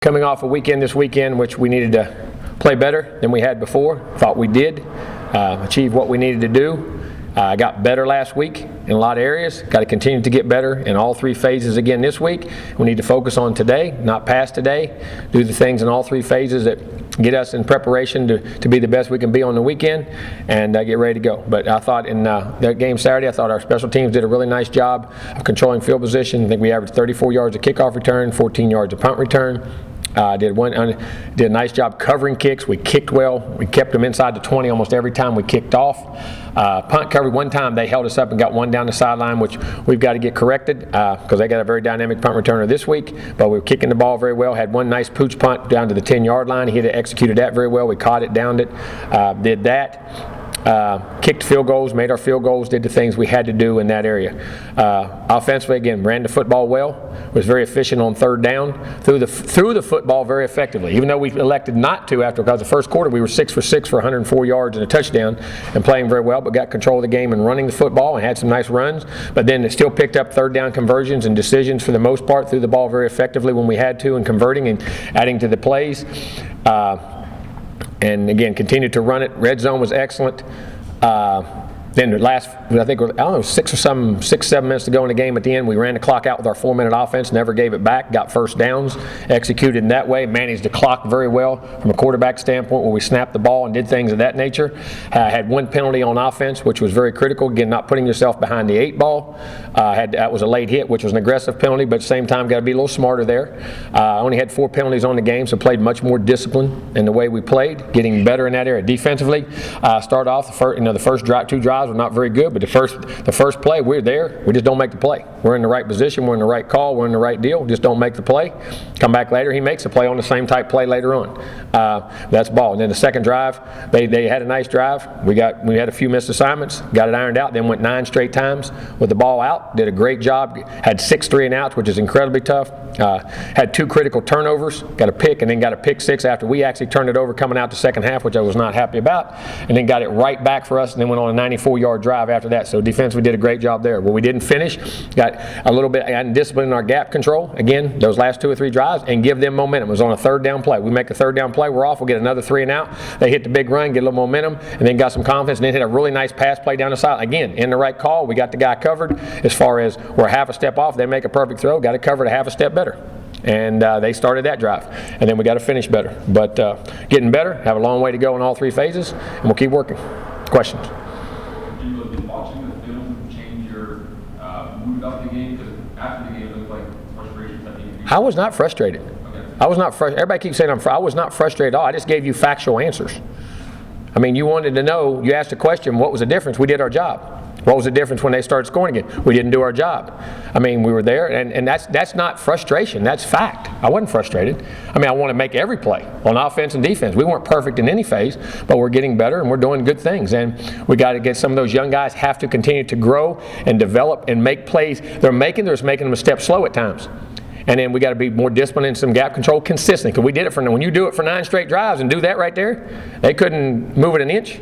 Coming off a weekend this weekend, which we needed to play better than we had before. Thought we did. Achieve what we needed to do. Got better last week in a lot of areas. Got to continue to get better in all three phases again this week. We need to focus on today, not past today. Do the things in all three phases that get us in preparation to be the best we can be on the weekend and get ready to go. But I thought in that game Saturday, I thought our special teams did a really nice job of controlling field position. I think we averaged 34 yards of kickoff return, 14 yards of punt return. Did a nice job covering kicks. We kicked well. We kept them inside the 20 almost every time we kicked off. Punt covered one time. They held us up and got one down the sideline, which we've got to get corrected because they got a very dynamic punt returner this week. But we were kicking the ball very well. Had one nice pooch punt down to the 10-yard line. He had executed that very well. We caught it, downed it, did that. Kicked field goals, made our field goals, did the things we had to do in that area. Offensively, again, ran the football well, was very efficient on third down, threw the football very effectively, even though we elected not to because the first quarter we were 6 for 6 for 104 yards and a touchdown and playing very well, but got control of the game and running the football and had some nice runs, but then it still picked up third down conversions and decisions for the most part, threw the ball very effectively when we had to and converting and adding to the plays. And again, continued to run it. Red zone was excellent. Then the last, I think, 6-7 minutes to go in the game at the end, we ran the clock out with our 4-minute offense, never gave it back, got first downs, executed in that way, managed the clock very well from a quarterback standpoint where we snapped the ball and did things of that nature. Had one penalty on offense, which was very critical. Again, not putting yourself behind the 8 ball. That was a late hit, which was an aggressive penalty, but at the same time, got to be a little smarter there. Only had 4 penalties on the game, so played much more discipline in the way we played, getting better in that area. Defensively, started off the first two drives were not very good, but the first play, we're there. We just don't make the play. We're in the right position. We're in the right call. We're in the right deal. Just don't make the play. Come back later. He makes a play on the same type play later on. That's ball. And then the second drive, they had a nice drive. We had a few missed assignments. Got it ironed out. Then went 9 straight times with the ball out. Did a great job. Had 6 3-and-outs, which is incredibly tough. Had 2 critical turnovers. Got a pick and then got a pick 6 after we actually turned it over coming out the second half, which I was not happy about. And then got it right back for us and then went on a 94-yard drive after that. So defensively did a great job there. Well, we didn't finish. Got a little bit discipline in our gap control. Again, those last 2 or 3 drives and give them momentum. It was on a third down play. We make a third down play. We're off. We'll get another 3-and-out. They hit the big run, get a little momentum, and then got some confidence and then hit a really nice pass play down the side. Again, in the right call. We got the guy covered. As far as we're half a step off, they make a perfect throw. Got it covered a half a step better. And they started that drive. And then we got to finish better. But getting better, have a long way to go in all 3 phases, and we'll keep working. Questions? Jimbo, did watching the film change your mood about the game? Because after the game, it looked like frustration. I was not frustrated. Okay. I was not frustrated. Everybody keeps saying I was not frustrated at all. I just gave you factual answers. I mean, you wanted to know, you asked a question, what was the difference? We did our job. What was the difference when they started scoring again? We didn't do our job. I mean, we were there, and that's not frustration. That's fact. I wasn't frustrated. I mean, I want to make every play on offense and defense. We weren't perfect in any phase, but we're getting better, and we're doing good things. And we got to get some of those young guys have to continue to grow and develop and make plays. They're making them a step slow at times. And then we got to be more disciplined in some gap control consistently. Because we did it when you do it for 9 straight drives and do that right there, they couldn't move it an inch.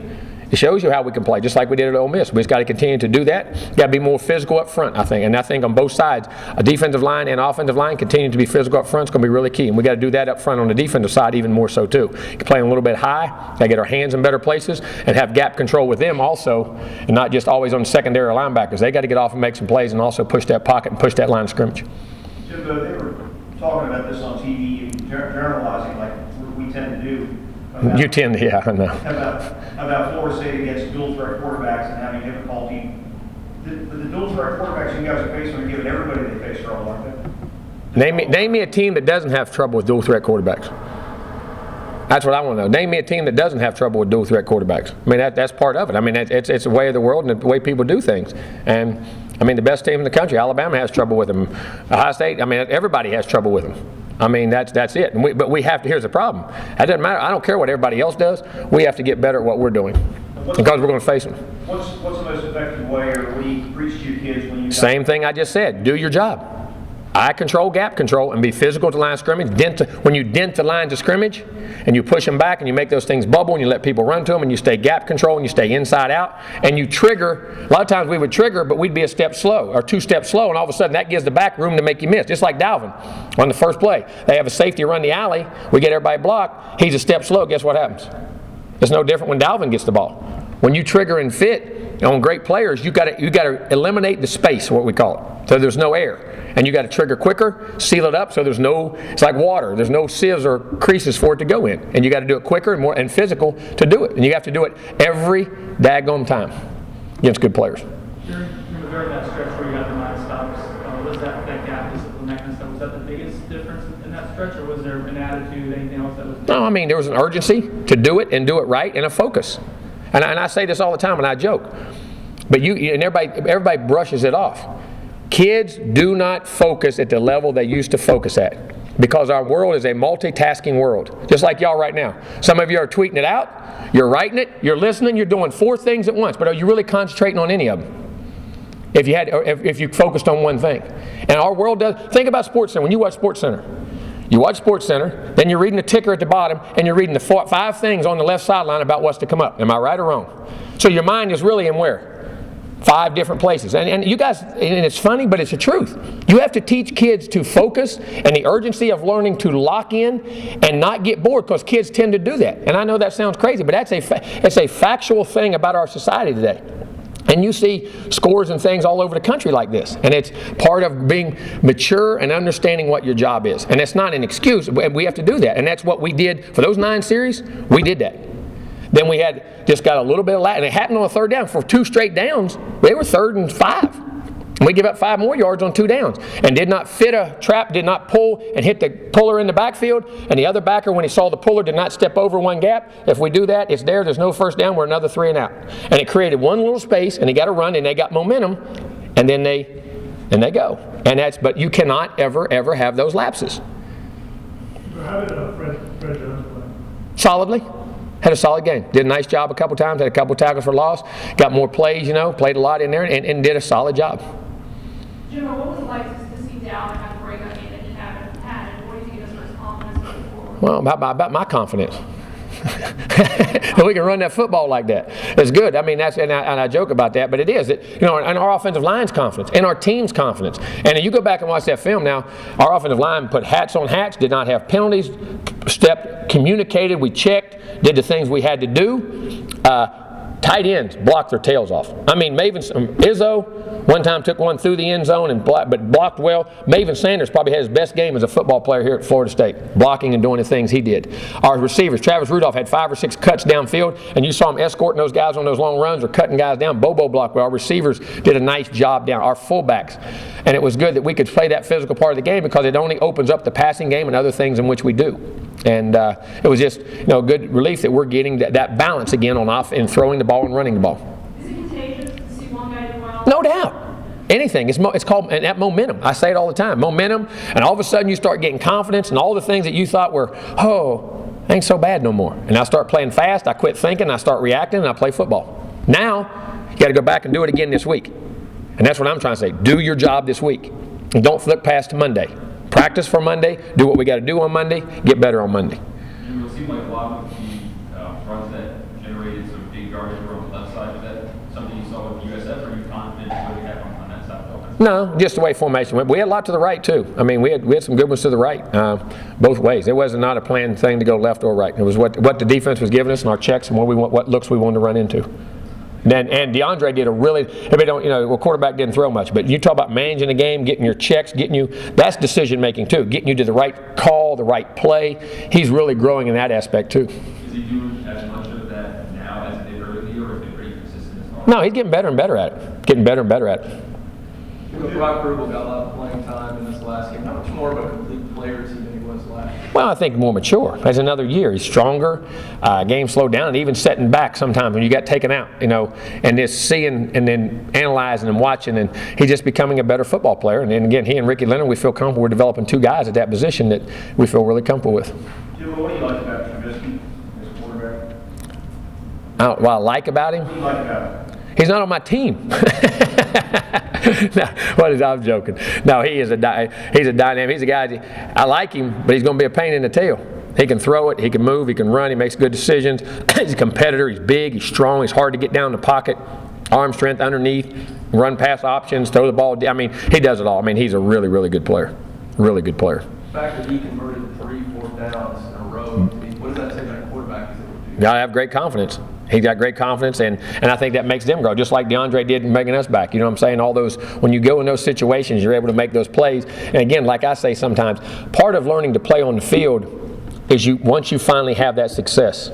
It shows you how we can play, just like we did at Ole Miss. We just got to continue to do that. Got to be more physical up front, I think. And I think on both sides, a defensive line and offensive line, continuing to be physical up front is going to be really key. And we got to do that up front on the defensive side even more so too. Playing a little bit high, got to get our hands in better places and have gap control with them also, and not just always on the secondary linebackers. They got to get off and make some plays and also push that pocket and push that line of scrimmage. Jimbo, they were talking about this on TV and generalizing like we tend to do. You tend to, yeah, I know. About Florida State against dual threat quarterbacks and having difficulty. The dual threat quarterbacks you guys are facing are giving everybody they face trouble, aren't they? Name me a team that doesn't have trouble with dual threat quarterbacks. That's what I want to know. Name me a team that doesn't have trouble with dual threat quarterbacks. I mean, that's part of it. I mean, it's a way of the world and the way people do things. And I mean, the best team in the country, Alabama, has trouble with them. Ohio State, I mean, everybody has trouble with them. I mean, that's it. But we have to. Here's the problem. That doesn't matter. I don't care what everybody else does. We have to get better at what we're doing because we're going to face them. What's the most effective way, or what do you preach to your kids when you? Same thing I just said. Do your job. eye control, gap control, and be physical at the line of scrimmage. When you dent the lines of scrimmage and you push them back and you make those things bubble and you let people run to them and you stay gap control and you stay inside out and you trigger. A lot of times we would trigger, but we'd be a step slow or 2 steps slow, and all of a sudden that gives the back room to make you miss. Just like Dalvin on the first play. They have a safety run the alley. We get everybody blocked. He's a step slow. Guess what happens? It's no different when Dalvin gets the ball. When you trigger and fit on great players, you got to eliminate the space, what we call it. So there's no air. And you got to trigger quicker, seal it up so there's no, it's like water, there's no sieves or creases for it to go in. And you got to do it quicker and more and physical to do it. And you have to do it every daggone time against good players. During that stretch where you had the 9 stops, was that gap discipline, that kind of stuff, was that the biggest difference in that stretch, or was there an attitude, anything else that was different? No, I mean, there was an urgency to do it and do it right and a focus. And I say this all the time and I joke. But everybody brushes it off. Kids do not focus at the level they used to focus at because our world is a multitasking world, just like y'all right now. Some of you are tweeting it out, you're writing it, you're listening, you're doing 4 things at once, but are you really concentrating on any of them? If you focused on one thing. And our world does. Think about SportsCenter. When you watch SportsCenter, you watch SportsCenter, then you're reading the ticker at the bottom, and you're reading the 5 things on the left sideline about what's to come up. Am I right or wrong? So your mind is really in where? 5 different places. And you guys, and it's funny, but it's the truth. You have to teach kids to focus and the urgency of learning to lock in and not get bored, because kids tend to do that. And I know that sounds crazy, but it's a factual thing about our society today. And you see scores and things all over the country like this. And it's part of being mature and understanding what your job is. And it's not an excuse. We have to do that. And that's what we did for those 9 series. We did that. Then we had just got a little bit of and it happened on a 3rd down. For 2 straight downs, they were 3rd and 5. And we give up 5 more yards on 2 downs and did not fit a trap, did not pull and hit the puller in the backfield. And the other backer, when he saw the puller, did not step over one gap. If we do that, it's there. There's no 1st down. We're another 3 and out. And it created one little space, and he got a run, and they got momentum, and then they go. And but you cannot ever have those lapses. How did Fred Jones play? Solidly. Had a solid game. Did a nice job a couple times. Had a couple tackles for loss. Got more plays, played a lot in there and did a solid job. Jimbo, what was it like to see Dalvin have a breakout game that he haven't had, and what do you think is his confidence moving forward? Well, about my confidence. We can run that football like that. It's good. I mean, and I joke about that, but it is. And our offensive line's confidence, and our team's confidence. And you go back and watch that film now, our offensive line put hats on hats, did not have penalties, communicated, we checked, did the things we had to do. Tight ends blocked their tails off. I mean, Izzo one time took one through the end zone but blocked well. Maven Sanders probably had his best game as a football player here at Florida State, blocking and doing the things he did. Our receivers, Travis Rudolph had 5 or 6 cuts downfield, and you saw him escorting those guys on those long runs or cutting guys down. Bobo blocked well. Our receivers did a nice job down. Our fullbacks. And it was good that we could play that physical part of the game because it only opens up the passing game and other things in which we do. And it was just good relief that we're getting that balance again on off and throwing the ball and running the ball. Is it contagious to see one guy do well? No doubt. Anything. It's called that momentum. I say it all the time. Momentum, and all of a sudden you start getting confidence, and all the things that you thought were, ain't so bad no more. And I start playing fast. I quit thinking. I start reacting, and I play football. Now you got to go back and do it again this week. And that's what I'm trying to say. Do your job this week, and don't flip past Monday. Practice for Monday, do what we got to do on Monday, get better on Monday. It seemed like a lot of the runs that generated some big yardage were on the left side. Was that something you saw with USF, or are you confident what you have on that side of the offense? No, just the way formation went. We had a lot to the right, too. I mean, we had some good ones to the right, both ways. It wasn't not a planned thing to go left or right. It was what the defense was giving us and our checks and what looks we wanted to run into. And DeAndre did everybody don't, quarterback didn't throw much, but you talk about managing the game, getting your checks, that's decision making too, getting you to the right call, the right play. He's really growing in that aspect too. Is he doing as much of that now as he did earlier, or has been pretty consistent as far? No, he's getting better and better at it. Getting better and better at it. Brock Rubel got a lot of playing time in this last game. How much more of a complete player is he than he was last year? Well, I think more mature. Has another year. He's stronger. Game slowed down, and even setting back sometimes when you got taken out, and just seeing and then analyzing and watching, and he's just becoming a better football player. And then again, he and Ricky Leonard, we feel comfortable. We're developing 2 guys at that position that we feel really comfortable with. Jimbo, what do you like about Trubisky as quarterback? What I like about him? What do you like about him? He's not on my team. I'm joking. No, he's a dynamic. He's a guy, I like him, but he's going to be a pain in the tail. He can throw it, he can move, he can run, he makes good decisions. He's a competitor, he's big, he's strong, he's hard to get down in the pocket. Arm strength underneath, run pass options, throw the ball. I mean, he does it all. I mean, he's a really, really good player. Really good player. The fact that he converted 3 4th downs in a row, what does that say about a quarterback? You got to have great confidence. He's got great confidence, and I think that makes them grow, just like DeAndre did in making us back. You know what I'm saying? All those, when you go in those situations, you're able to make those plays. And again, like I say sometimes, part of learning to play on the field is once you finally have that success,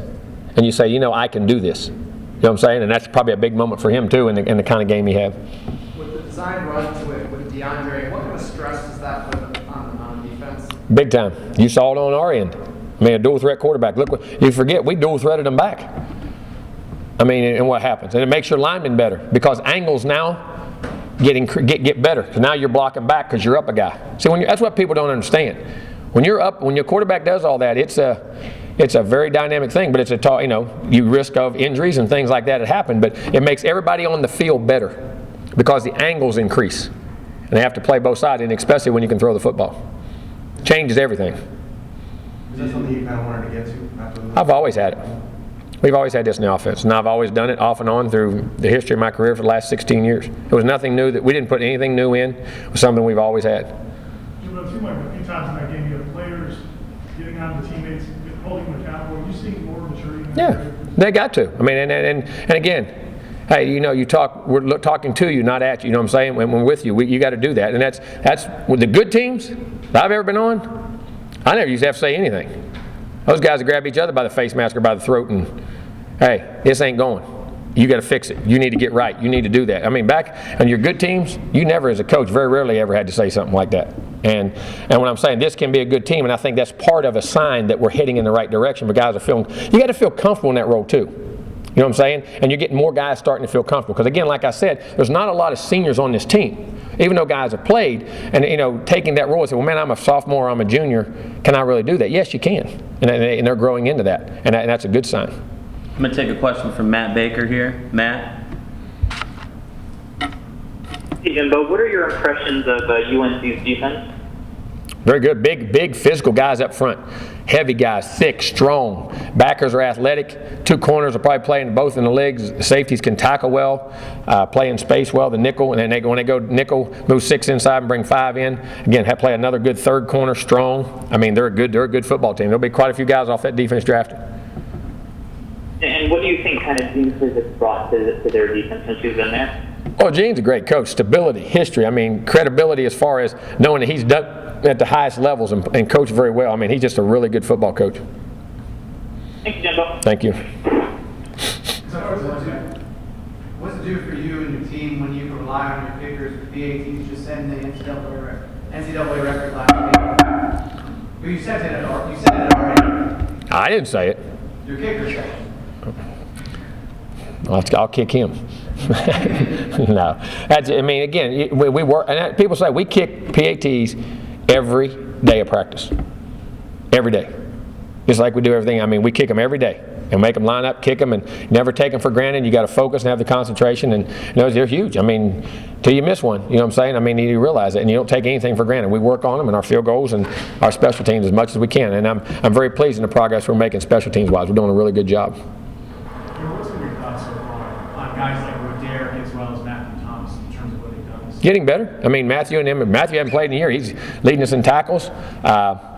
and you say, you know, I can do this. You know what I'm saying? And that's probably a big moment for him, too, in the kind of game he had. With the design run to it with DeAndre, what kind of stress does that put on defense? Big time. You saw it on our end. I mean, a dual threat quarterback. Look, you forget, we dual threaded them back. I mean, and what happens? And it makes your linemen better because angles now get better. Because now you're blocking back because you're up a guy. See, that's what people don't understand. When you're up, when your quarterback does all that, it's a very dynamic thing, but it's you risk of injuries and things like that happen, but it makes everybody on the field better because the angles increase. And they have to play both sides, and especially when you can throw the football. Changes everything. Is that something you kind of wanted to get to after the I've always had it. We've always had this in the offense, and I've always done it off and on through the history of my career for the last 16 years. It was nothing new that we didn't put anything new in. It was something we've always had. It seemed like a few times in that game you have players getting on the teammates, holding them accountable. Are you seeing more maturity? Yeah, they got to. I mean, and again, hey, you know, we're talking to you, not at you. You know what I'm saying? When we're with you, you got to do that. And that's with the good teams that I've ever been on. I never used to have to say anything. Those guys would grab each other by the face mask or by the throat and, hey, this ain't going. You got to fix it. You need to get right. You need to do that. I mean, back on your good teams, you never, as a coach, very rarely ever had to say something like that. And when I'm saying this can be a good team, and I think that's part of a sign that we're heading in the right direction. But guys are feeling, you got to feel comfortable in that role too. You know what I'm saying? And you're getting more guys starting to feel comfortable. Because again, like I said, there's not a lot of seniors on this team. Even though guys have played, and you know, taking that role and say, well, man, I'm a sophomore, I'm a junior, can I really do that? Yes, you can. And they're growing into that. And that's a good sign. I'm going to take a question from Matt Baker here. Matt? Hey, Jimbo, what are your impressions of UNC's defense? Very good. Big physical guys up front. Heavy guys, thick, strong. Backers are athletic. 2 corners are probably playing both in the legs. The safeties can tackle well, play in space well. The nickel, and then when they go nickel, move 6 inside and bring 5 in. Again, play another good third corner, strong. I mean, they're a good football team. There'll be quite a few guys off that defense drafted. And what do you think kind of Gene has brought to their defense since he's been there? Oh, Gene's a great coach. Stability, history. I mean, credibility as far as knowing that he's done at the highest levels and coached very well. I mean, he's just a really good football coach. Thank you, Jimbo. Thank you. So what's it do for you and your team when you can rely on your kickers for PATs just setting the NCAA record last week? You said it already. I didn't say it. Your kicker said it. I'll kick him. No. I mean, again, we work, and people say we kick PATs every day of practice. Every day. Just like we do everything. I mean, we kick them every day and make them line up, kick them, and never take them for granted. You got to focus and have the concentration, and you know, they're huge. I mean, till you miss one, you know what I'm saying? I mean, you realize it, and you don't take anything for granted. We work on them and our field goals and our special teams as much as we can, and I'm very pleased in the progress we're making special teams wise. We're doing a really good job. What's been your thoughts so far on guys like Roderick as well as Matthew Thomas in terms of what they've done? Getting better. I mean, Matthew hasn't played in a year. He's leading us in tackles.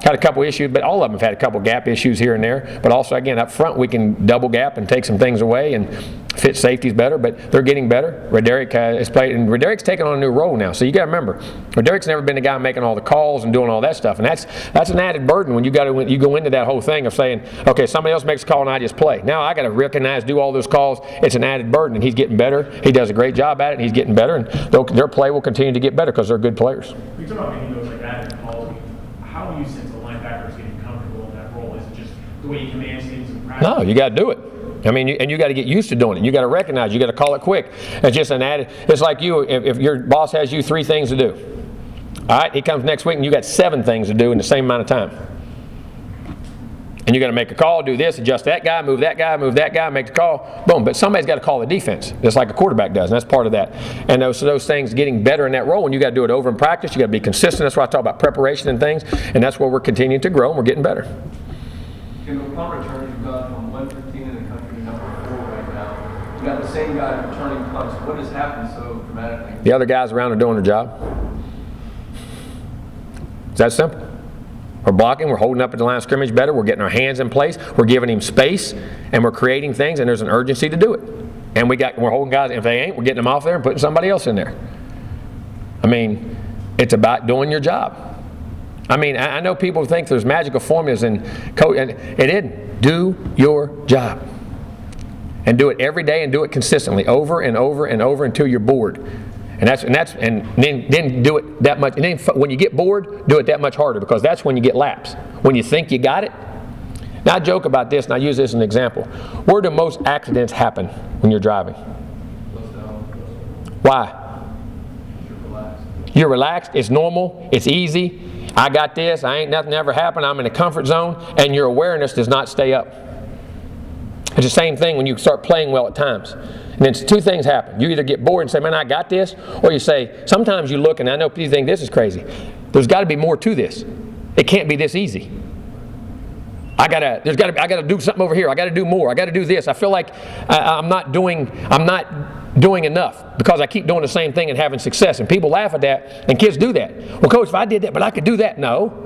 Had a couple issues, but all of them have had a couple gap issues here and there. But also, again, up front, we can double gap and take some things away and fit safeties better, but they're getting better. Roderick has played, and Roderick's taken on a new role now. So you got to remember, Roderick's never been the guy making all the calls and doing all that stuff, and that's an added burden when you go into that whole thing of saying, okay, somebody else makes a call and I just play. Now I got to recognize, do all those calls. It's an added burden, and he's getting better. He does a great job at it, and he's getting better, and their play will continue to get better because they're good players. We talk about making those like that in calls. How do you sense the linebackers getting comfortable in that role? Is it just the way you command things in practice? No, you got to do it. I mean, you got to get used to doing it. You got to recognize. You got to call it quick. It's just an added. It's like you, if your boss has you 3 things to do. All right, he comes next week and you got 7 things to do in the same amount of time. And you're going to make a call, do this, adjust that guy, move that guy, make the call, boom. But somebody's got to call the defense, just like a quarterback does, and that's part of that. And those things, getting better in that role, and you got to do it over in practice. You got to be consistent. That's why I talk about preparation and things, and that's where we're continuing to grow and we're getting better. In the punt returns, you've got from 115 in the country to number 4 right now. You got the same guy returning punts. What has happened so dramatically? The other guys around are doing their job. It's that simple. We're blocking, we're holding up at the line of scrimmage better, we're getting our hands in place, we're giving him space, and we're creating things, and there's an urgency to do it. And we're holding guys, if they ain't, we're getting them off there and putting somebody else in there. I mean, it's about doing your job. I mean, I know people think there's magical formulas and it isn't. Do your job. And do it every day and do it consistently, over and over and over until you're bored. And then do it that much. And then when you get bored, do it that much harder, because that's when you get laps. When you think you got it. Now I joke about this, and I use this as an example. Where do most accidents happen when you're driving? Why? You're relaxed. It's normal. It's easy. I got this. I ain't nothing ever happened. I'm in a comfort zone, and your awareness does not stay up. It's the same thing when you start playing well at times. And then two things happen. You either get bored and say, man, I got this, or you say, sometimes you look, and I know people think this is crazy. There's got to be more to this. It can't be this easy. I gotta do something over here. I gotta do more. I gotta do this. I feel like I'm not doing enough because I keep doing the same thing and having success. And people laugh at that, and kids do that. Well, coach, if I did that, but I could do that. No.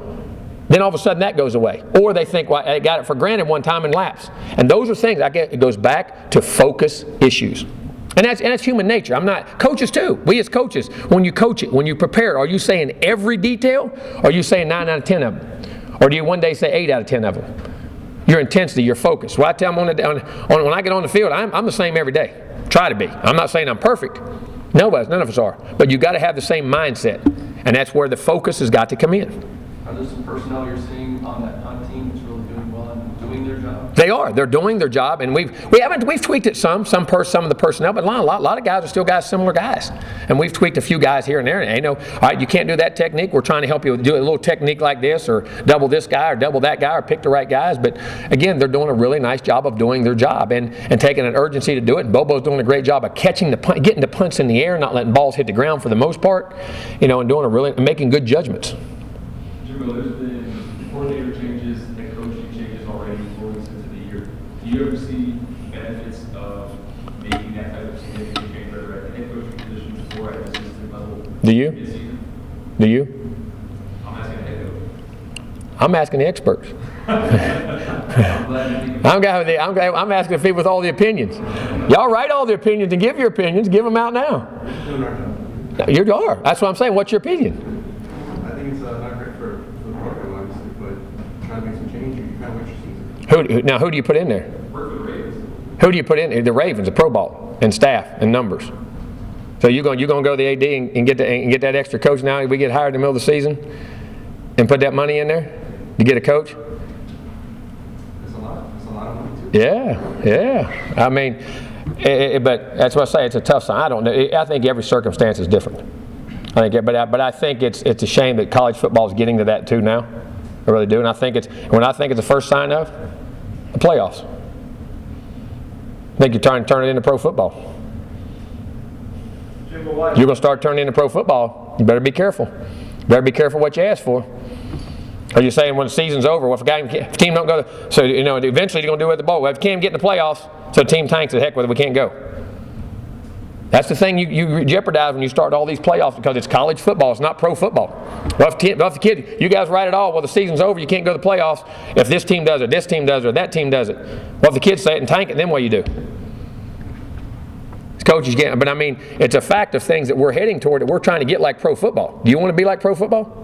Then all of a sudden that goes away. Or they think, well, I got it for granted one time and lapse. And those are things, it goes back to focus issues. And that's human nature. Coaches too. We as coaches, when you coach it, when you prepare, are you saying every detail? Or are you saying 9 out of 10 of them? Or do you one day say 8 out of 10 of them? Your intensity, your focus. Well, I tell them when I get on the field, I'm the same every day. Try to be. I'm not saying I'm perfect. None of us are. But you've got to have the same mindset. And that's where the focus has got to come in. Are there some personnel you're seeing on that punt team that's really doing well and doing their job? They are. They're doing their job, and we've tweaked it some of the personnel, but a lot of guys are still similar guys, and we've tweaked a few guys here and there. And all right, you can't do that technique. We're trying to help you do a little technique like this, or double this guy, or double that guy, or pick the right guys. But again, they're doing a really nice job of doing their job and taking an urgency to do it. And Bobo's doing a great job of catching getting the punts in the air, not letting balls hit the ground for the most part, and making good judgments. Jimbo, there's been coordinator changes and coaching changes already before this into the year. Do you ever see benefits of making that type of significant change, whether at the head coaching position or at the assistant level? Do you? This season? Do you? I'm asking the head coach. I'm asking the experts. I'm asking the people with all the opinions. Y'all write all the opinions and give your opinions. Give them out now. You are. That's what I'm saying. What's your opinion? I think it's not great for the program, obviously, but trying to make some change, you kind of what you're seeing. Now, who do you put in there? Work for the Ravens. Who do you put in? The Ravens, the Pro Bowl, and staff and numbers. So you're going to go to the AD and get that extra coach now? We get hired in the middle of the season and put that money in there to get a coach? It's a lot of money, too. Yeah. I mean, but that's what I say. It's a tough sign. I don't know. I think every circumstance is different. But I think it's a shame that college football is getting to that too now. I really do. And I think it's the first sign of the playoffs. I think you're trying to turn it into pro football. Jimbo, why? You're going to start turning it into pro football. You better be careful. You better be careful what you ask for. Are you saying when the season's over, well, if a team don't go, so eventually you're going to do it at the bowl. Well, if you can't get in the playoffs, so the team tanks it, heck with it, we can't go. That's the thing you jeopardize when you start all these playoffs, because it's college football. It's not pro football. Well, if the kid, you guys write it all, well, the season's over, you can't go to the playoffs if this team does it, this team does it, or that team does it. Well, if the kids say it and tank it, then what do you do? It's coaches getting, but I mean, it's a fact of things that we're heading toward, that we're trying to get like pro football. Do you want to be like pro football?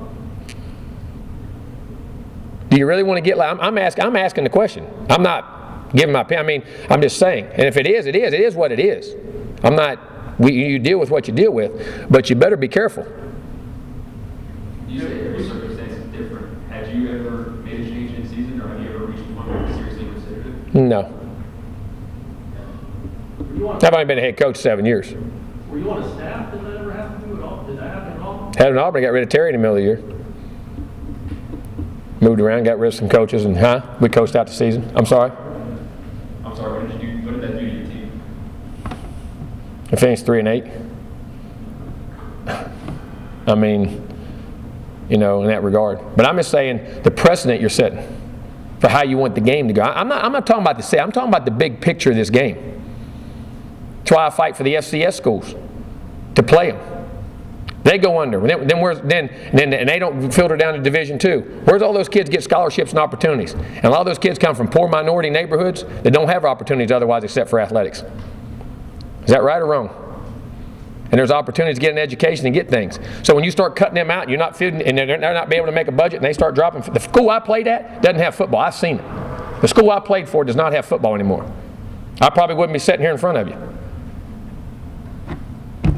Do you really want to get like, I'm asking the question. I'm not giving my opinion. I mean, I'm just saying. And if it is, it is. It is what it is. I'm not, you deal with what you deal with, but you better be careful. You say every circumstance is different. Had you ever made a change in season, or have you ever reached a point where you seriously considered it? No. I've only been a head coach 7 years. Were you on a staff? Did that ever happen to you at all? Did that happen at all? Had an Auburn, got rid of Terry in the middle of the year. Moved around, got rid of some coaches, and we coached out the season. I'm sorry. I'm sorry, what did that do to your team? I finished 3-8. I mean, in that regard. But I'm just saying the precedent you're setting for how you want the game to go. I'm not talking about the set. I'm talking about the big picture of this game. That's why I fight for the FCS schools to play them. They go under. And they don't filter down to Division II. Where's all those kids get scholarships and opportunities? And a lot of those kids come from poor minority neighborhoods that don't have opportunities otherwise except for athletics. Is that right or wrong? And there's opportunities to get an education and get things. So when you start cutting them out, you're not feeding, and they're not being able to make a budget, and they start dropping. The school I played at doesn't have football. I've seen it. The school I played for does not have football anymore. I probably wouldn't be sitting here in front of you.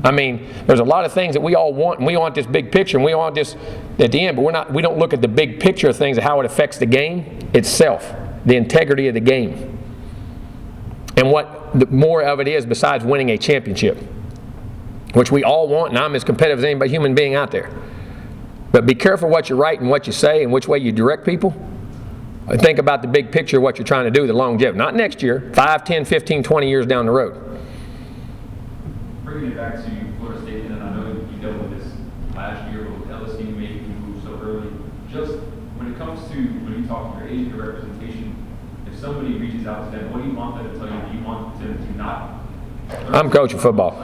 I mean, there's a lot of things that we all want, and we want this big picture, and we want this at the end, but we don't look at the big picture of things and how it affects the game itself, the integrity of the game, and what more of it is besides winning a championship, which we all want, and I'm as competitive as any human being out there. But be careful what you write and what you say and which way you direct people. And think about the big picture of what you're trying to do, the longevity. Not next year, 5, 10, 15, 20 years down the road. Bringing it back to Florida State, and I know you dealt with this last year with LSU making you move so early. Just when it comes to when you talk to your agent or representation, if somebody reaches out to them, what do you want them to tell you? Do you want them to not? I'm coaching football.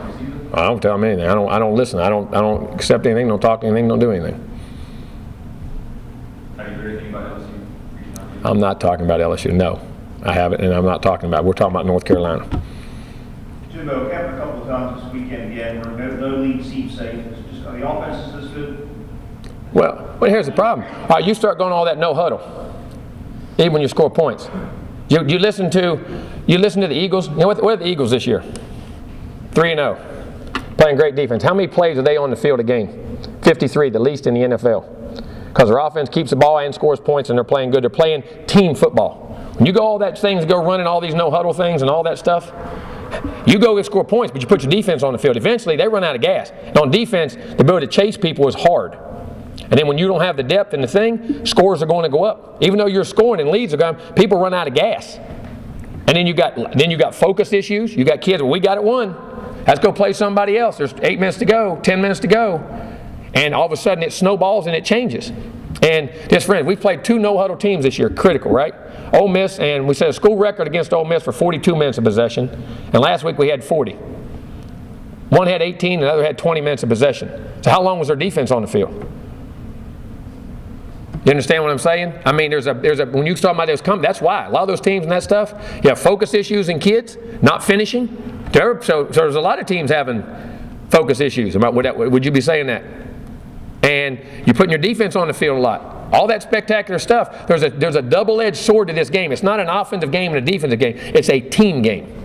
I don't tell them anything. I don't listen. I don't accept anything. Don't talk anything. Don't do anything. Have you heard anything about LSU reaching out to you? I'm not talking about LSU. No, I haven't, and I'm not talking about. We're talking about North Carolina. Jimbo, it happened a couple of times this weekend again where no lead seems safe. It's just, are the offenses this good? Well, here's the problem. All right, you start going all that no huddle, even when you score points. You listen to the Eagles. You know what are the Eagles this year? 3-0, playing great defense. How many plays are they on the field a game? 53, the least in the NFL. Because their offense keeps the ball and scores points, and they're playing good. They're playing team football. When you go all that things, go running all these no huddle things and all that stuff, you go and score points, but you put your defense on the field. Eventually, they run out of gas. And on defense, the ability to chase people is hard. And then when you don't have the depth in the thing, scores are going to go up. Even though you're scoring and leads are going, people run out of gas. And then you got focus issues. You got kids. Well, we got it won. Let's go play somebody else. There's 8 minutes to go, 10 minutes to go, and all of a sudden it snowballs and it changes. And just friends, we've played 2 no-huddle teams this year, critical, right? Ole Miss, and we set a school record against Ole Miss for 42 minutes of possession, and last week we had 40. One had 18, and the other had 20 minutes of possession. So how long was their defense on the field? You understand what I'm saying? I mean, when you talk about those, that's why a lot of those teams and that stuff, you have focus issues in kids, not finishing. So there's a lot of teams having focus issues. Would you be saying that? And you're putting your defense on the field a lot. All that spectacular stuff. There's a double-edged sword to this game. It's not an offensive game and a defensive game. It's a team game.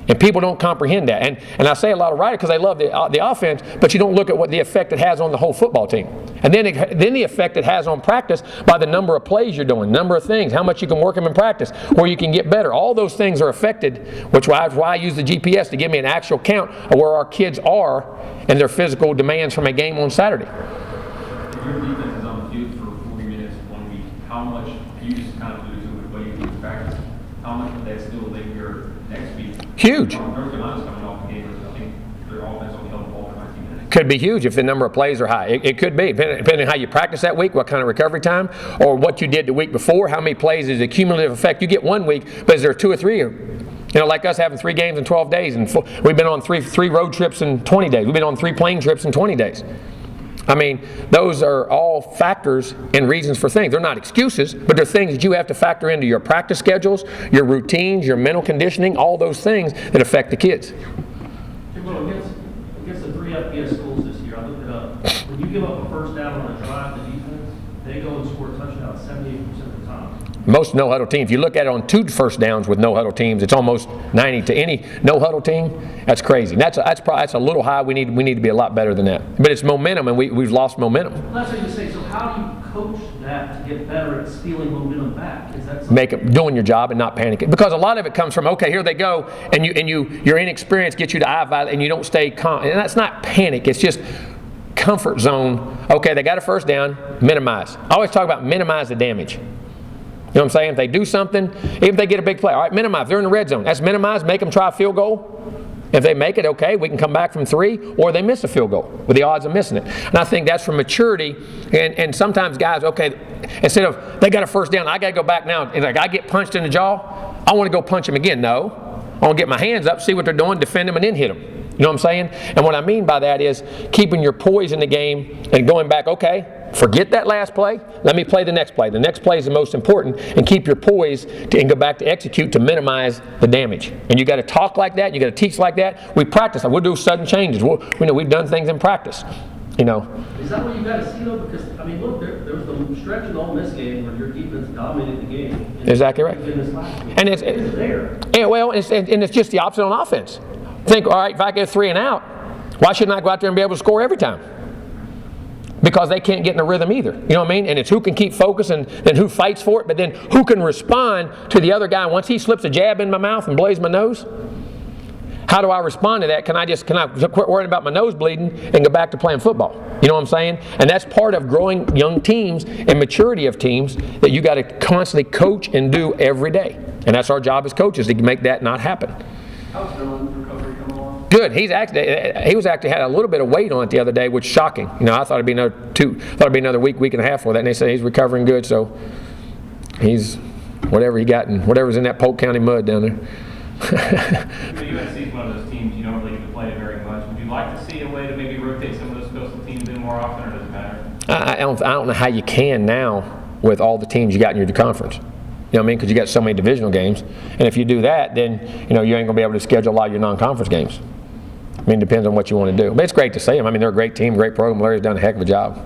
And people don't comprehend that. And I say a lot of right because they love the offense, but you don't look at what the effect it has on the whole football team. And then the effect it has on practice by the number of plays you're doing, number of things, how much you can work them in practice, where you can get better. All those things are affected, which is why I use the GPS to give me an actual count of where our kids are and their physical demands from a game on Saturday. If your defense is on the field for 40 minutes 1 week, how much, you just kind of alluded to it, what you do in practice, how much would that still linger next week? Huge. North Carolina's coming off the game, I think their offense only held the ball for 19 minutes. Could be huge if the number of plays are high. It could be, depending on how you practice that week, what kind of recovery time, or what you did the week before, how many plays is the cumulative effect. You get 1 week, but is there 2 or 3? Like us having 3 games in 12 days, and we've been on three road trips in 20 days. We've been on 3 plane trips in 20 days. I mean, those are all factors and reasons for things. They're not excuses, but they're things that you have to factor into your practice schedules, your routines, your mental conditioning, all those things that affect the kids. Jimbo, against the 3 FBS schools this year, I looked it up. When you give up a first down on a drive, the defense, they go and score touchdowns 78% of the time. Most no-huddle teams, if you look at it on 2 first downs with no-huddle teams, it's almost 90 to any no-huddle team. That's crazy. That's a little high. We need to be a lot better than that. But it's momentum, and we've lost momentum. Well, that's what you say. So how do you coach that to get better at stealing momentum back? Is that doing your job and not panicking? Because a lot of it comes from, okay, here they go, and your inexperience gets you to eye violate, and you don't stay calm. And that's not panic. It's just comfort zone. Okay, they got a first down, minimize. I always talk about minimize the damage. You know what I'm saying? If they do something, even if they get a big play, all right, minimize. They're in the red zone. That's minimize. Make them try a field goal. If they make it, okay, we can come back from 3, or they miss a field goal with the odds of missing it. And I think that's from maturity. And sometimes guys, okay, instead of they got a first down, I got to go back now. And like I get punched in the jaw, I want to go punch him again. No, I want to get my hands up, see what they're doing, defend them, and then hit them. You know what I'm saying? And what I mean by that is keeping your poise in the game and going back, okay, forget that last play. Let me play the next play. The next play is the most important, and keep your poise and go back to execute to minimize the damage. And you got to talk like that. You got to teach like that. We practice. We'll do sudden changes. We've done things in practice. You know. Is that what you got to see though? Because I mean, look, there was the stretch in the Ole Miss game where your defense dominated the game. Exactly right. And it's there. Yeah, well, and it's just the opposite on offense. Think, all right, if I get 3 and out, why shouldn't I go out there and be able to score every time? Because they can't get in a rhythm either. You know what I mean? And it's who can keep focus and then who fights for it, but then who can respond to the other guy once he slips a jab in my mouth and blazes my nose? How do I respond to that? Can I quit worrying about my nose bleeding and go back to playing football? You know what I'm saying? And that's part of growing young teams and maturity of teams that you got to constantly coach and do every day. And that's our job as coaches, to make that not happen. How's Dylan's recovery coming along? Good. He had a little bit of weight on it the other day, which is shocking. You know, I thought it'd be another week and a half for that, and they said he's recovering good. So he's whatever he got and whatever's in that Polk County mud down there. USC is one of those teams you don't really get to play very much. Would you like to see a way to maybe rotate some of those coastal teams in more often, or does it matter? I don't know how you can now with all the teams you got in your conference. You know what I mean? Because you got so many divisional games. And if you do that, then you ain't going to be able to schedule a lot of your non-conference games. I mean, it depends on what you want to do. But it's great to see them. I mean, they're a great team, great program. Larry's done a heck of a job.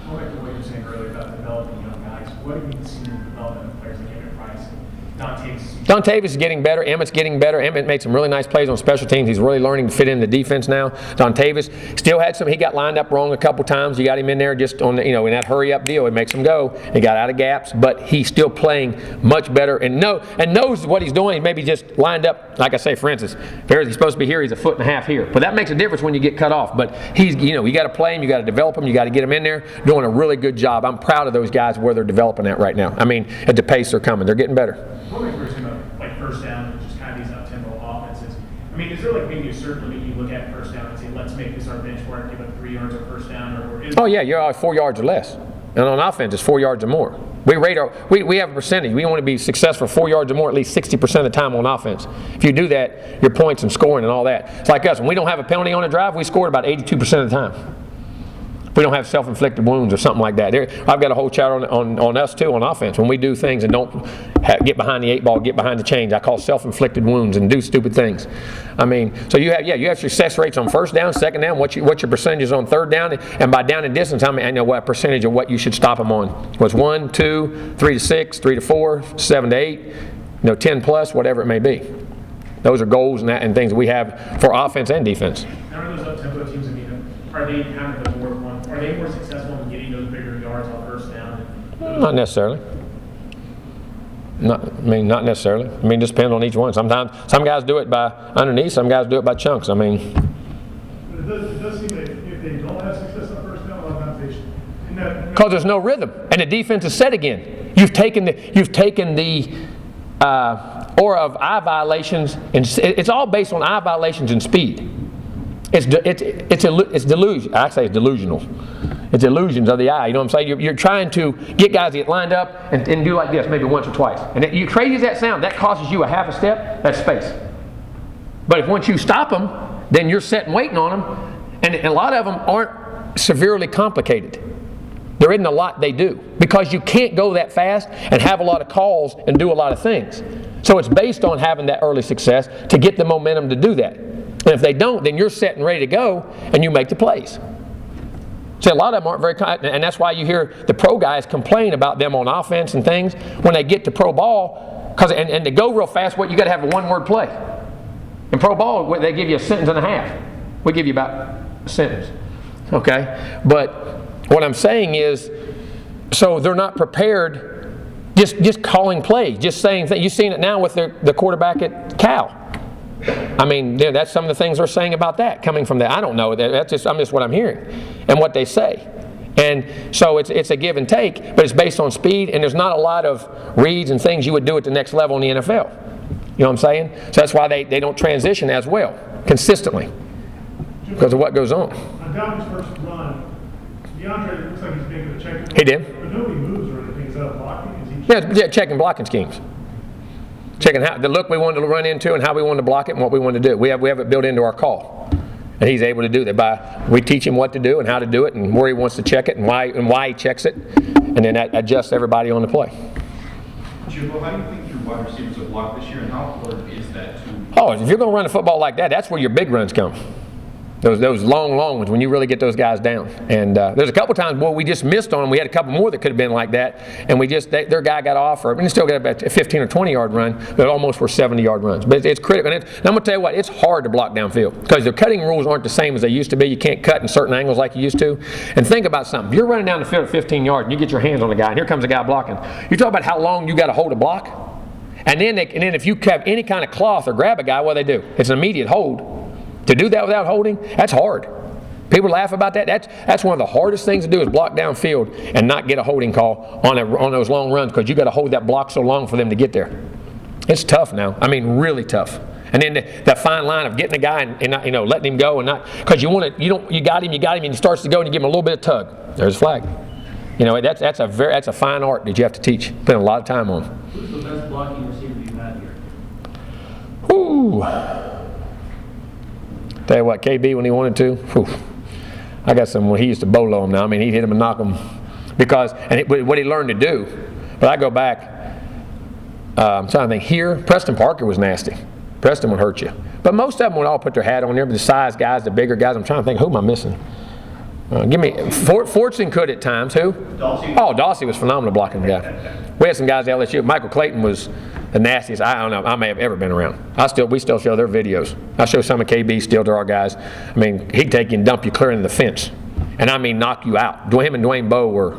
Going back to what you were saying earlier about developing young guys, what have you seen in the development of players like Emmett Price and Don Tavis is getting better. Emmett's getting better. Emmett made some really nice plays on special teams. He's really learning to fit in the defense now. Don Tavis still had he got lined up wrong a couple times. You got him in there just on in that hurry up deal. It makes him go. He got out of gaps, but he's still playing much better and knows what he's doing. He maybe just lined up, like I say, for instance, if he's supposed to be here, he's 1.5 feet here. But that makes a difference when you get cut off. But you got to play him, you got to develop him, you got to get him in there, doing a really good job. I'm proud of those guys where they're developing at right now. I mean, at the pace they're coming, they're getting better. What were you about first down and just kind of these up-tempo offenses? I mean, is there maybe a certain limit you look at first down and say, let's make this our benchmark, give up 3 yards of first down, or is you're always 4 yards or less. And on offense, it's 4 yards or more. We have a percentage. We want to be successful 4 yards or more at least 60% of the time on offense. If you do that, your points and scoring and all that. It's like us. When we don't have a penalty on a drive, we score about 82% of the time. We don't have self-inflicted wounds or something like that. I've got a whole chat on us too on offense. When we do things and don't get behind the 8 ball, get behind the chains, I call self-inflicted wounds and do stupid things. I mean, so you have success rates on first down, second down. What's your percentages on third down, and by down and distance, I know what percentage of what you should stop them on. Was 1, 2, 3 to 6, 3 to 4, 7 to 8, 10 plus, whatever it may be. Those are goals and things that we have for offense and defense. Now, are those up-tempo teams, are they kind of the are they more successful in getting those bigger yards on first down? Not necessarily. Not necessarily. It just depends on each one. Sometimes some guys do it by underneath, some guys do it by chunks. But it does seem that if they don't have success on first down, a lot of times because there's no rhythm, and the defense is set again. You've taken the aura of eye violations, and it's all based on eye violations and speed. It's delusion. I say it's delusional. It's illusions of the eye. You know what I'm saying? You're trying to get guys to get lined up and do like this, maybe once or twice. And you crazy as that sound, that costs you a half a step. That's space. But if once you stop them, then you're sitting waiting on them, and a lot of them aren't severely complicated. There isn't a lot they do because you can't go that fast and have a lot of calls and do a lot of things. So it's based on having that early success to get the momentum to do that. And if they don't, then you're set and ready to go, and you make the plays. See, a lot of them aren't very, and that's why you hear the pro guys complain about them on offense and things when they get to pro ball, and to go real fast, you got to have a one-word play. In pro ball, they give you a sentence and a half. We give you about a sentence, okay? But what I'm saying is, so they're not prepared. Just calling plays, just saying things. You've seen it now with the quarterback at Cal. I mean, yeah, that's some of the things they're saying about that, coming from that. I don't know. That's just what I'm hearing and what they say. And so it's a give and take, but it's based on speed, and there's not a lot of reads and things you would do at the next level in the NFL. You know what I'm saying? So that's why they don't transition as well, consistently, because of what goes on. On Dalvin's first run, DeAndre looks like he's making a check. He did. But nobody moves or anything. Is that blocking? Is he Yeah, checking blocking schemes. Checking how the look we wanted to run into and how we wanted to block it and what we wanted to do. We have it built into our call. And he's able to do that we teach him what to do and how to do it and where he wants to check it and why he checks it, and then that adjusts everybody on the play. Jimbo, how do you think your wide receivers will block this year, and how important is that to? Oh, if you're going to run a football like that, that's where your big runs come. Those long ones when you really get those guys down. And there's a couple times, we just missed on them. We had a couple more that could have been like that, and their guy got off, and still got about a 15 or 20-yard run, but almost were 70-yard runs. But it's critical. And I'm going to tell you what, it's hard to block downfield because the cutting rules aren't the same as they used to be. You can't cut in certain angles like you used to. And think about something. If you're running down the field at 15 yards and you get your hands on the guy, and here comes a guy blocking, you talk about how long you got to hold a block. And then if you have any kind of cloth or grab a guy, what do they do? It's an immediate hold. To do that without holding, that's hard. People laugh about that. That's one of the hardest things to do is block downfield and not get a holding call on those long runs because you got to hold that block so long for them to get there. It's tough now. I mean, really tough. And then that fine line of getting a guy and not, letting him go and not because you got him and he starts to go and you give him a little bit of tug. There's a flag. That's a fine art that you have to teach. Spend a lot of time on. Who's the best blocking receiver you've had here? Ooh. Tell you what, KB when he wanted to, whew, I got some when he used to bolo him now. I mean, he'd hit him and knock him what he learned to do. But I go back, I'm trying to think here, Preston Parker was nasty. Preston would hurt you. But most of them would all put their hat on there, but the size guys, the bigger guys, I'm trying to think, who am I missing? Fortson could at times. Who? Dawsey. Oh, Dawsey was phenomenal blocking guy. We had some guys at LSU. Michael Clayton was the nastiest I don't know I may have ever been around. We still show their videos. I show some of KB still to our guys. I mean, he'd take you and dump you clear into the fence, and I mean knock you out. Him and Dwayne Bowe were,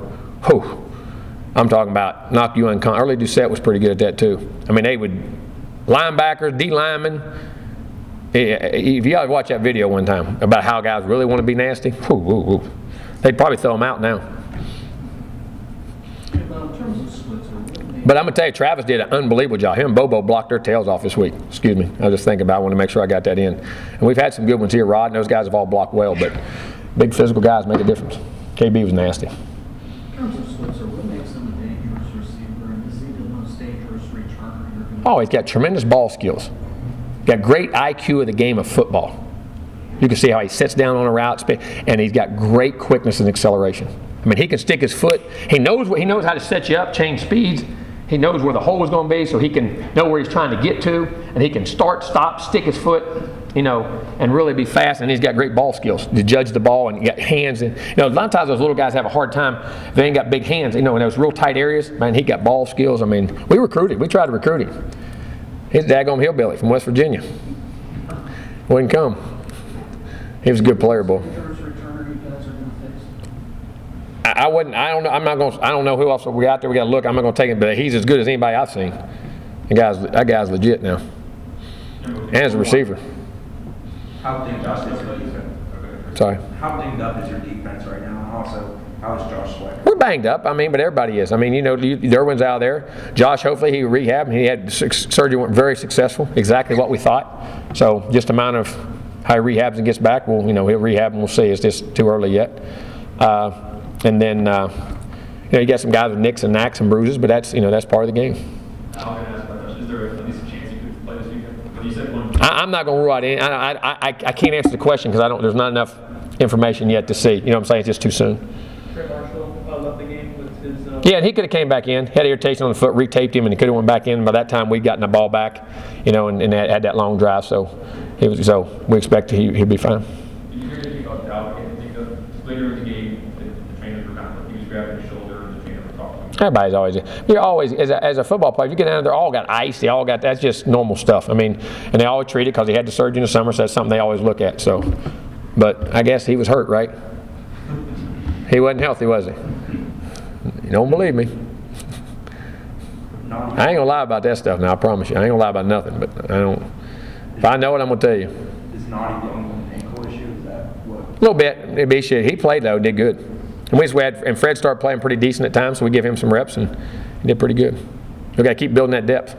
whew. I'm talking about knock you unconscious. Early Doucette was pretty good at that too. I mean, they would linebackers, D linemen. If you guys watch that video one time about how guys really want to be nasty, they'd probably throw them out now. But I'm going to tell you, Travis did an unbelievable job. Him and Bobo blocked their tails off this week. Excuse me. I was just thinking about it. I want to make sure I got that in. And we've had some good ones here. Rod and those guys have all blocked well, but big physical guys make a difference. KB was nasty. In terms of Switzer, what makes him a dangerous receiver, and is he the most dangerous returner you're going to? Oh, he's got tremendous ball skills. Got great IQ of the game of football. You can see how he sits down on a route, and he's got great quickness and acceleration. I mean, he can stick his foot. He knows how to set you up, change speeds. He knows where the hole is going to be, so he can know where he's trying to get to, and he can start, stop, stick his foot, and really be fast. And he's got great ball skills to judge the ball, and he got hands. And a lot of times those little guys have a hard time if they ain't got big hands. In those real tight areas, man, he got ball skills. I mean, we tried to recruit him. He's a daggone hillbilly from West Virginia. Wouldn't come. He was a good player, boy. I wouldn't. I don't know. I'm not going. I don't know who else we got there. We got to look. I'm not going to take him, but he's as good as anybody I've seen. That guy's legit now, and as a receiver. How dinged up is your defense? Sorry. How dinged up is your defense right now? And also, how is Josh Sweat? We're banged up. I mean, but everybody is. I mean, Derwin's out there. Josh, hopefully he rehabbed. He had surgery, went very successful. Exactly what we thought. So just amount of how he rehabs and gets back. He'll rehab and we'll see. It's just too early yet. And then, you got some guys with nicks and knacks and bruises, but that's part of the game. I'm going to ask my question. Is there at least a chance you could play this weekend? But you said one. I'm not going to rule out any. I can't answer the question because there's not enough information yet to see. You know what I'm saying? It's just too soon. Trey Marshall left the game with his. Yeah, and he could have came back in. Had irritation on the foot, retaped him, and he could have went back in. By that time, we'd gotten the ball back, and had that long drive. So we expect he'll be fine. Did you hear anything about Dalvin? Later in the game, the trainer were he was grabbing his shoulder, and the trainer was talking to him. Everybody's always as a football player. If you get down there, they all got ice. They all got that's just normal stuff. I mean, and they always treat it because he had the surgery in the summer. So that's something they always look at. So, but I guess he was hurt, right? He wasn't healthy, was he? You don't believe me. I ain't gonna lie about that stuff now, I promise you. I ain't gonna lie about nothing, but I don't. If I know it, I'm going to tell you. Is Naughty the only ankle issue? Is that what? A little bit. It'd be shit. He played, though, did good. And Fred started playing pretty decent at times, so we give him some reps, and he did pretty good. We got to keep building that depth.